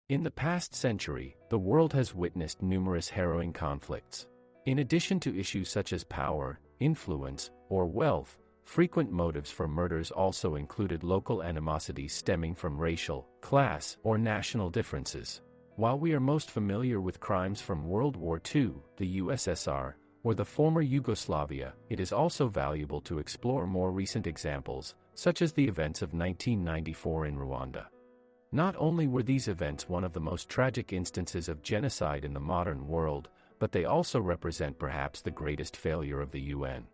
In the past century, the world has witnessed numerous harrowing conflicts. In addition to issues such as power, influence, or wealth, frequent motives for murders also included local animosities stemming from racial, class, or national differences. While we are most familiar with crimes from World War II, the USSR, or the former Yugoslavia, it is also valuable to explore more recent examples, such as the events of 1994 in Rwanda. Not only were these events one of the most tragic instances of genocide in the modern world, but they also represent perhaps the greatest failure of the UN.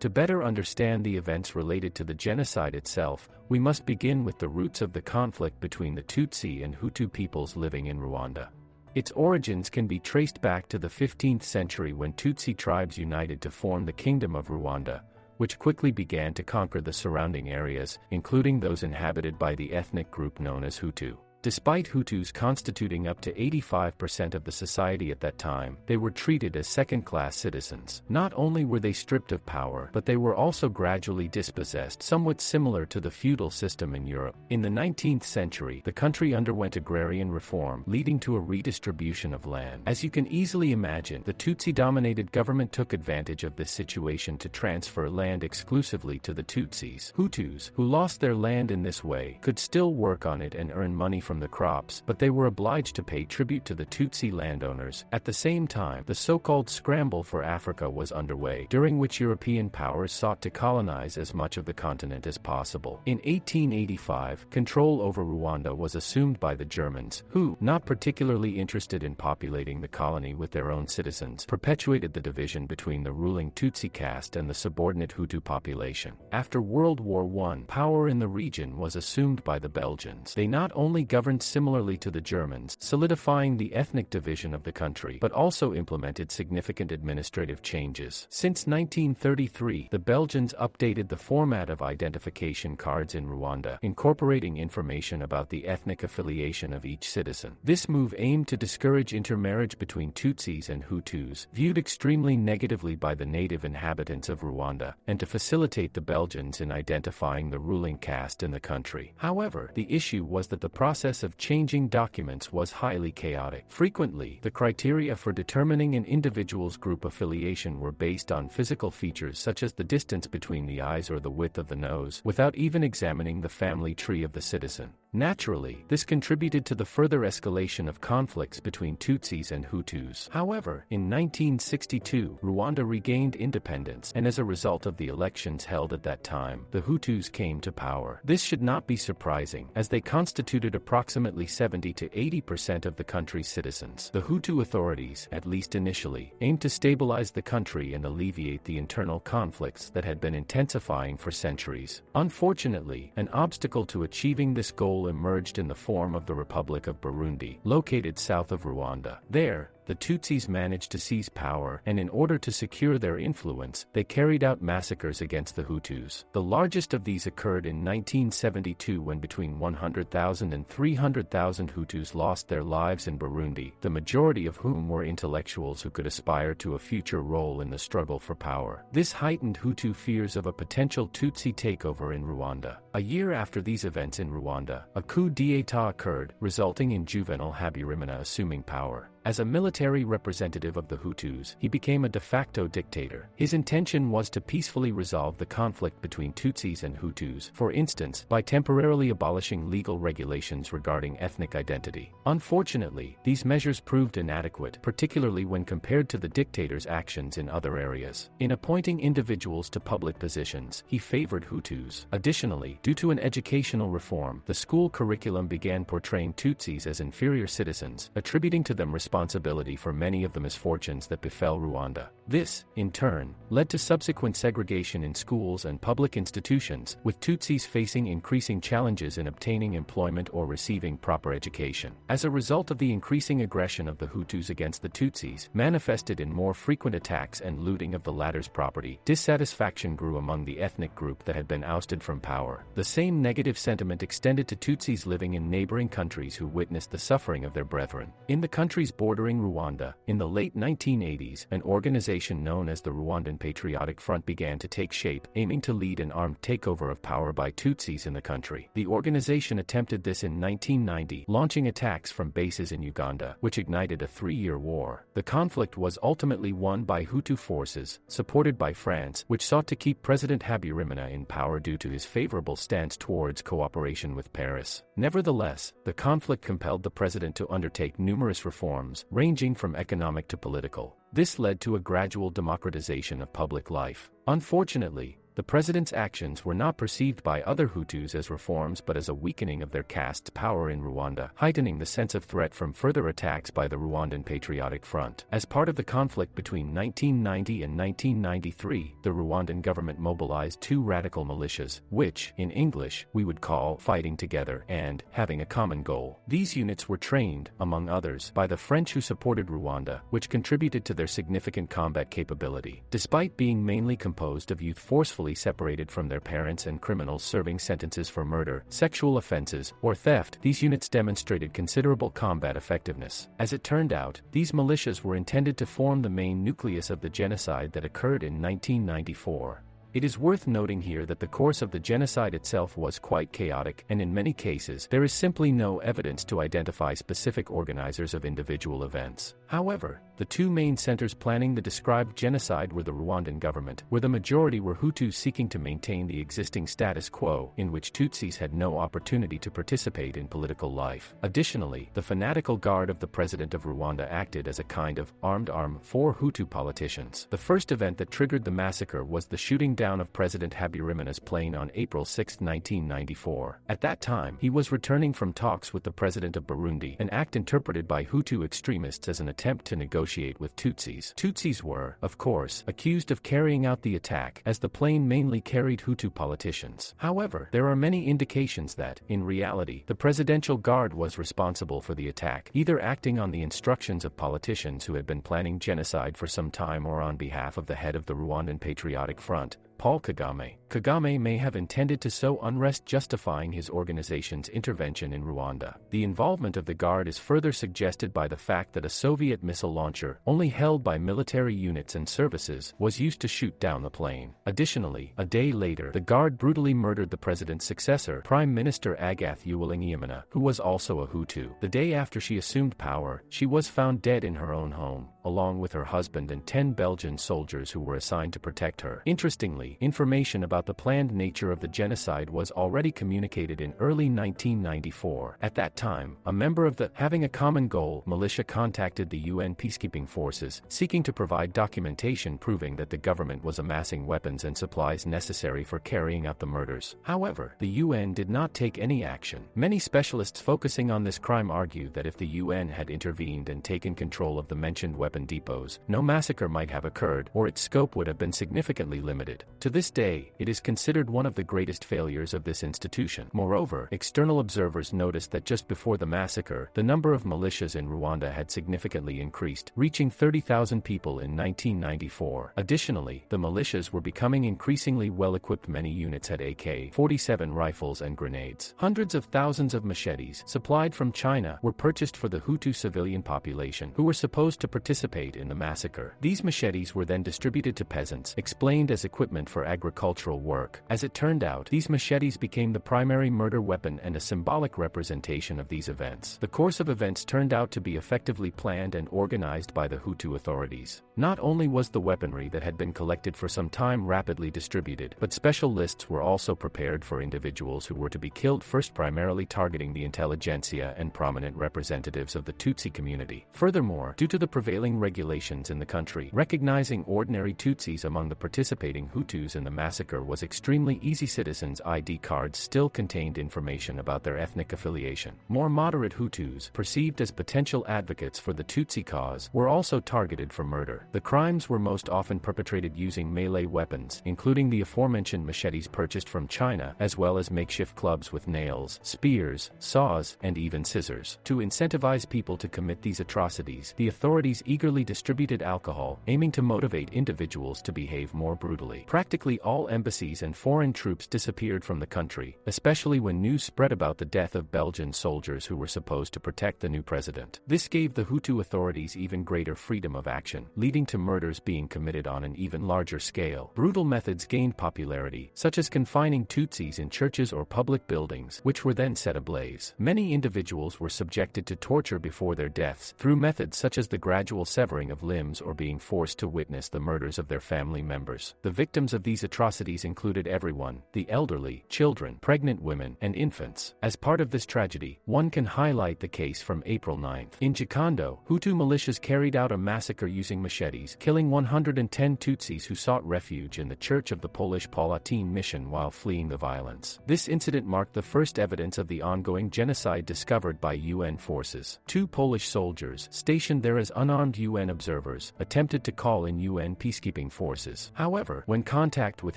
To better understand the events related to the genocide itself, we must begin with the roots of the conflict between the Tutsi and Hutu peoples living in Rwanda. Its origins can be traced back to the 15th century when Tutsi tribes united to form the Kingdom of Rwanda, which quickly began to conquer the surrounding areas, including those inhabited by the ethnic group known as Hutu. Despite Hutus constituting up to 85% of the society at that time, they were treated as second-class citizens. Not only were they stripped of power, but they were also gradually dispossessed, somewhat similar to the feudal system in Europe. In the 19th century, the country underwent agrarian reform, leading to a redistribution of land. As you can easily imagine, the Tutsi-dominated government took advantage of this situation to transfer land exclusively to the Tutsis. Hutus, who lost their land in this way, could still work on it and earn money from the crops, but they were obliged to pay tribute to the Tutsi landowners. At the same time, the so-called scramble for Africa was underway, during which European powers sought to colonize as much of the continent as possible. In 1885, control over Rwanda was assumed by the Germans, who, not particularly interested in populating the colony with their own citizens, perpetuated the division between the ruling Tutsi caste and the subordinate Hutu population. After World War I, power in the region was assumed by the Belgians. They not only governed similarly to the Germans, solidifying the ethnic division of the country, but also implemented significant administrative changes. Since 1933, the Belgians updated the format of identification cards in Rwanda, incorporating information about the ethnic affiliation of each citizen. This move aimed to discourage intermarriage between Tutsis and Hutus, viewed extremely negatively by the native inhabitants of Rwanda, and to facilitate the Belgians in identifying the ruling caste in the country. However, the issue was that the process of changing documents was highly chaotic. Frequently, the criteria for determining an individual's group affiliation were based on physical features such as the distance between the eyes or the width of the nose, without even examining the family tree of the citizen. Naturally, this contributed to the further escalation of conflicts between Tutsis and Hutus. However, in 1962, Rwanda regained independence, and as a result of the elections held at that time, the Hutus came to power. This should not be surprising, as they constituted approximately 70 to 80% of the country's citizens. The Hutu authorities, at least initially, aimed to stabilize the country and alleviate the internal conflicts that had been intensifying for centuries. Unfortunately, an obstacle to achieving this goal emerged in the form of the Republic of Burundi, located south of Rwanda. There, the Tutsis managed to seize power, and in order to secure their influence, they carried out massacres against the Hutus. The largest of these occurred in 1972 when between 100,000 and 300,000 Hutus lost their lives in Burundi, the majority of whom were intellectuals who could aspire to a future role in the struggle for power. This heightened Hutu fears of a potential Tutsi takeover in Rwanda. A year after these events in Rwanda, a coup d'état occurred, resulting in Juvenal Habyarimana assuming power. As a military representative of the Hutus, he became a de facto dictator. His intention was to peacefully resolve the conflict between Tutsis and Hutus, for instance, by temporarily abolishing legal regulations regarding ethnic identity. Unfortunately, these measures proved inadequate, particularly when compared to the dictator's actions in other areas. In appointing individuals to public positions, he favored Hutus. Additionally, due to an educational reform, the school curriculum began portraying Tutsis as inferior citizens, attributing to them responsibility for many of the misfortunes that befell Rwanda. This, in turn, led to subsequent segregation in schools and public institutions, with Tutsis facing increasing challenges in obtaining employment or receiving proper education. As a result of the increasing aggression of the Hutus against the Tutsis, manifested in more frequent attacks and looting of the latter's property, dissatisfaction grew among the ethnic group that had been ousted from power. The same negative sentiment extended to Tutsis living in neighboring countries who witnessed the suffering of their brethren. In the countries bordering Rwanda. In the late 1980s, an organization known as the Rwandan Patriotic Front began to take shape, aiming to lead an armed takeover of power by Tutsis in the country. The organization attempted this in 1990, launching attacks from bases in Uganda, which ignited a 3-year war. The conflict was ultimately won by Hutu forces, supported by France, which sought to keep President Habyarimana in power due to his favorable stance towards cooperation with Paris. Nevertheless, the conflict compelled the president to undertake numerous reforms, ranging from economic to political. This led to a gradual democratization of public life. Unfortunately, the president's actions were not perceived by other Hutus as reforms but as a weakening of their caste's power in Rwanda, heightening the sense of threat from further attacks by the Rwandan Patriotic Front. As part of the conflict between 1990 and 1993, the Rwandan government mobilized 2 radical militias, which, in English, we would call fighting together and having a common goal. These units were trained, among others, by the French who supported Rwanda, which contributed to their significant combat capability. Despite being mainly composed of youth forcefully separated from their parents and criminals serving sentences for murder, sexual offenses, or theft, these units demonstrated considerable combat effectiveness. As it turned out, these militias were intended to form the main nucleus of the genocide that occurred in 1994. It is worth noting here that the course of the genocide itself was quite chaotic, and in many cases, there is simply no evidence to identify specific organizers of individual events. However, the 2 main centers planning the described genocide were the Rwandan government, where the majority were Hutus seeking to maintain the existing status quo, in which Tutsis had no opportunity to participate in political life. Additionally, the fanatical guard of the president of Rwanda acted as a kind of armed arm for Hutu politicians. The first event that triggered the massacre was the shooting down of President Habyarimana's plane on April 6, 1994. At that time, he was returning from talks with the president of Burundi, an act interpreted by Hutu extremists as an attempt to negotiate with Tutsis. Tutsis were, of course, accused of carrying out the attack, as the plane mainly carried Hutu politicians. However, there are many indications that, in reality, the presidential guard was responsible for the attack, either acting on the instructions of politicians who had been planning genocide for some time or on behalf of the head of the Rwandan Patriotic Front, Paul Kagame. Kagame may have intended to sow unrest, justifying his organization's intervention in Rwanda. The involvement of the Guard is further suggested by the fact that a Soviet missile launcher, only held by military units and services, was used to shoot down the plane. Additionally, a day later, the Guard brutally murdered the president's successor, Prime Minister Agathe Uwilingiyimana, who was also a Hutu. The day after she assumed power, she was found dead in her own home, along with her husband and 10 Belgian soldiers who were assigned to protect her. Interestingly, information about the planned nature of the genocide was already communicated in early 1994. At that time, a member of the Having a Common Goal militia contacted the UN peacekeeping forces, seeking to provide documentation proving that the government was amassing weapons and supplies necessary for carrying out the murders. However, the UN did not take any action. Many specialists focusing on this crime argue that if the UN had intervened and taken control of the mentioned weapon depots, no massacre might have occurred, or its scope would have been significantly limited. To this day, it is considered one of the greatest failures of this institution. Moreover, external observers noticed that just before the massacre, the number of militias in Rwanda had significantly increased, reaching 30,000 people in 1994. Additionally, the militias were becoming increasingly well-equipped. Many units had AK-47 rifles and grenades. Hundreds of thousands of machetes, supplied from China, were purchased for the Hutu civilian population, who were supposed to participate in the massacre. These machetes were then distributed to peasants, explained as equipment for agricultural work. As it turned out, these machetes became the primary murder weapon and a symbolic representation of these events. The course of events turned out to be effectively planned and organized by the Hutu authorities. Not only was the weaponry that had been collected for some time rapidly distributed, but special lists were also prepared for individuals who were to be killed first, primarily targeting the intelligentsia and prominent representatives of the Tutsi community. Furthermore, due to the prevailing regulations in the country, recognizing ordinary Tutsis among the participating Hutus in the massacre was extremely easy. Citizens' ID cards still contained information about their ethnic affiliation. More moderate Hutus, perceived as potential advocates for the Tutsi cause, were also targeted for murder. The crimes were most often perpetrated using melee weapons, including the aforementioned machetes purchased from China, as well as makeshift clubs with nails, spears, saws, and even scissors. To incentivize people to commit these atrocities, the authorities eagerly eagerly distributed alcohol, aiming to motivate individuals to behave more brutally. Practically all embassies and foreign troops disappeared from the country, especially when news spread about the death of Belgian soldiers who were supposed to protect the new president. This gave the Hutu authorities even greater freedom of action, leading to murders being committed on an even larger scale. Brutal methods gained popularity, such as confining Tutsis in churches or public buildings, which were then set ablaze. Many individuals were subjected to torture before their deaths, through methods such as the gradual severing of limbs or being forced to witness the murders of their family members. The victims of these atrocities included everyone: the elderly, children, pregnant women, and infants. As part of this tragedy, one can highlight the case from April 9. In Gikondo, Hutu militias carried out a massacre using machetes, killing 110 Tutsis who sought refuge in the Church of the Polish Palatine Mission while fleeing the violence. This incident marked the first evidence of the ongoing genocide discovered by UN forces. 2 Polish soldiers, stationed there as unarmed UN observers, attempted to call in UN peacekeeping forces. However, when contact with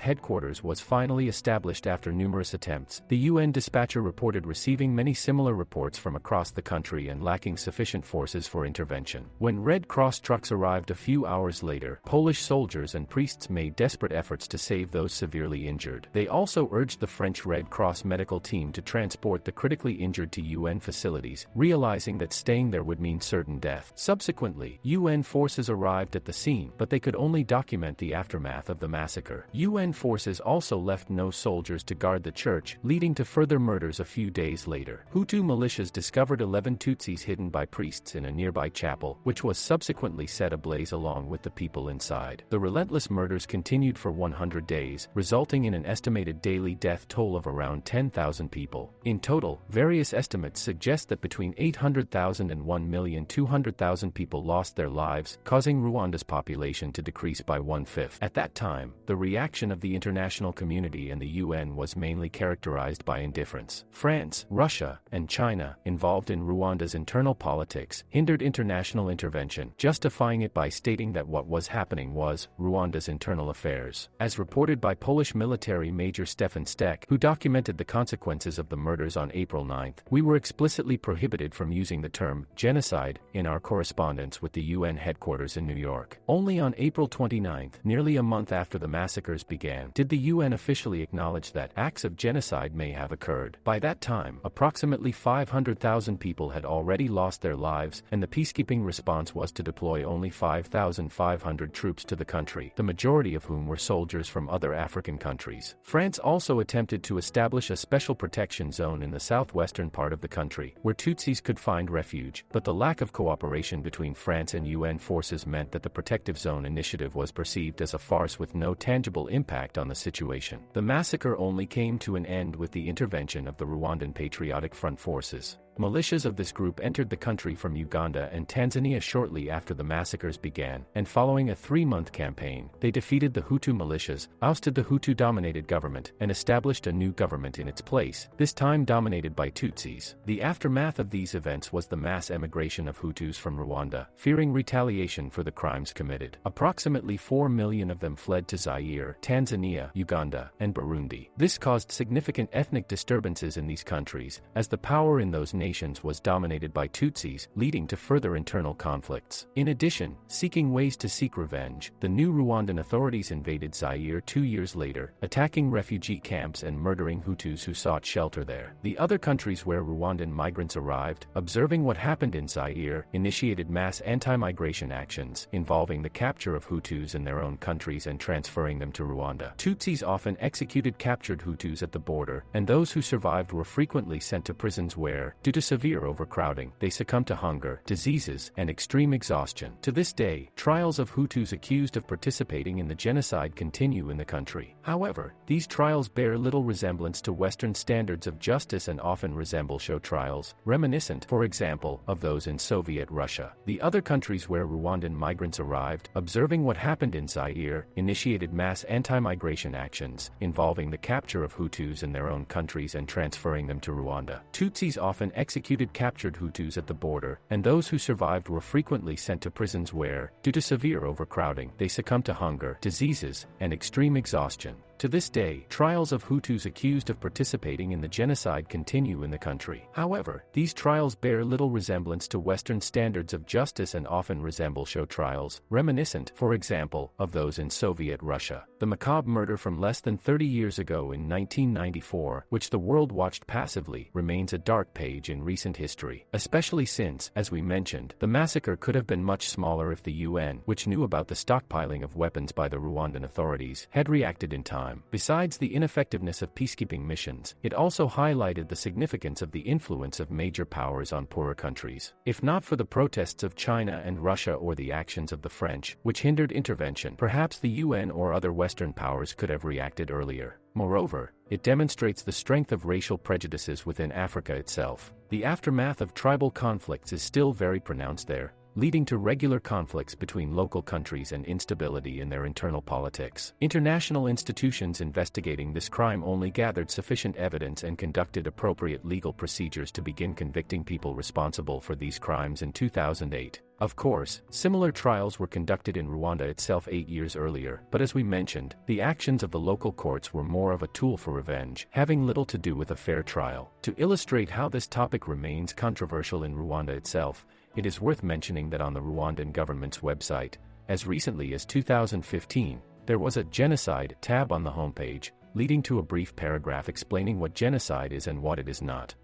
headquarters was finally established after numerous attempts, the UN dispatcher reported receiving many similar reports from across the country and lacking sufficient forces for intervention. When Red Cross trucks arrived a few hours later, Polish soldiers and priests made desperate efforts to save those severely injured. They also urged the French Red Cross medical team to transport the critically injured to UN facilities, realizing that staying there would mean certain death. Subsequently, UN forces arrived at the scene, but they could only document the aftermath of the massacre. UN forces also left no soldiers to guard the church, leading to further murders a few days later. Hutu militias discovered 11 Tutsis hidden by priests in a nearby chapel, which was subsequently set ablaze along with the people inside. The relentless murders continued for 100 days, resulting in an estimated daily death toll of around 10,000 people. In total, various estimates suggest that between 800,000 and 1,200,000 people lost their lives, causing Rwanda's population to decrease by 1/5. At that time, the reaction of the international community and the UN was mainly characterized by indifference. France, Russia, and China, involved in Rwanda's internal politics, hindered international intervention, justifying it by stating that what was happening was Rwanda's internal affairs. As reported by Polish military Major Stefan Stek, who documented the consequences of the murders on April 9, we were explicitly prohibited from using the term genocide in our correspondence with the UN headquarters in New York. Only on April 29, nearly a month after the massacres began, did the UN officially acknowledge that acts of genocide may have occurred. By that time, approximately 500,000 people had already lost their lives, and the peacekeeping response was to deploy only 5,500 troops to the country, the majority of whom were soldiers from other African countries. France also attempted to establish a special protection zone in the southwestern part of the country, where Tutsis could find refuge, but the lack of cooperation between France and UN forces meant that the protective zone initiative was perceived as a farce with no tangible impact on the situation. The massacre only came to an end with the intervention of the Rwandan Patriotic Front forces. Militias of this group entered the country from Uganda and Tanzania shortly after the massacres began, and following a 3-month campaign, they defeated the Hutu militias, ousted the Hutu-dominated government, and established a new government in its place, this time dominated by Tutsis. The aftermath of these events was the mass emigration of Hutus from Rwanda, fearing retaliation for the crimes committed. Approximately 4 million of them fled to Zaire, Tanzania, Uganda, and Burundi. This caused significant ethnic disturbances in these countries, as the power in those nations was dominated by Tutsis, leading to further internal conflicts. In addition, seeking ways to seek revenge, the new Rwandan authorities invaded Zaire 2 years later, attacking refugee camps and murdering Hutus who sought shelter there. The other countries where Rwandan migrants arrived, observing what happened in Zaire, initiated mass anti-migration actions, involving the capture of Hutus in their own countries and transferring them to Rwanda. Tutsis often executed captured Hutus at the border, and those who survived were frequently sent to prisons where, due to severe overcrowding, they succumbed to hunger, diseases, and extreme exhaustion. To this day, trials of Hutus accused of participating in the genocide continue in the country. However, these trials bear little resemblance to Western standards of justice and often resemble show trials, reminiscent, for example, of those in Soviet Russia. The other countries where Rwandan migrants arrived, observing what happened in Zaire, initiated mass anti-migration actions, involving the capture of Hutus in their own countries and transferring them to Rwanda. Tutsis often executed captured Hutus at the border, and those who survived were frequently sent to prisons where, due to severe overcrowding, they succumbed to hunger, diseases, and extreme exhaustion. To this day, trials of Hutus accused of participating in the genocide continue in the country. However, these trials bear little resemblance to Western standards of justice and often resemble show trials, reminiscent, for example, of those in Soviet Russia. The macabre murder from less than 30 years ago in 1994, which the world watched passively, remains a dark page in recent history, especially since, as we mentioned, the massacre could have been much smaller if the UN, which knew about the stockpiling of weapons by the Rwandan authorities, had reacted in time. Besides the ineffectiveness of peacekeeping missions, it also highlighted the significance of the influence of major powers on poorer countries. If not for the protests of China and Russia or the actions of the French, which hindered intervention, perhaps the UN or other Western powers could have reacted earlier. Moreover, it demonstrates the strength of racial prejudices within Africa itself. The aftermath of tribal conflicts is still very pronounced there, leading to regular conflicts between local countries and instability in their internal politics. International institutions investigating this crime only gathered sufficient evidence and conducted appropriate legal procedures to begin convicting people responsible for these crimes in 2008. Of course, similar trials were conducted in Rwanda itself 8 years earlier, but as we mentioned, the actions of the local courts were more of a tool for revenge, having little to do with a fair trial. To illustrate how this topic remains controversial in Rwanda itself, it is worth mentioning that on the Rwandan government's website, as recently as 2015, there was a genocide tab on the homepage, leading to a brief paragraph explaining what genocide is and what it is not.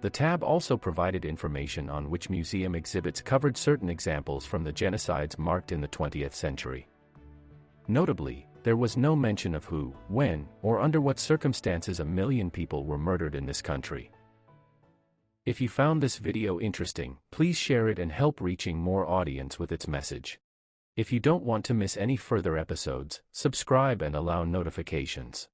The tab also provided information on which museum exhibits covered certain examples from the genocides marked in the 20th century. Notably, there was no mention of who, when, or under what circumstances 1 million people were murdered in this country. If you found this video interesting, please share it and help reaching more audience with its message. If you don't want to miss any further episodes, subscribe and allow notifications.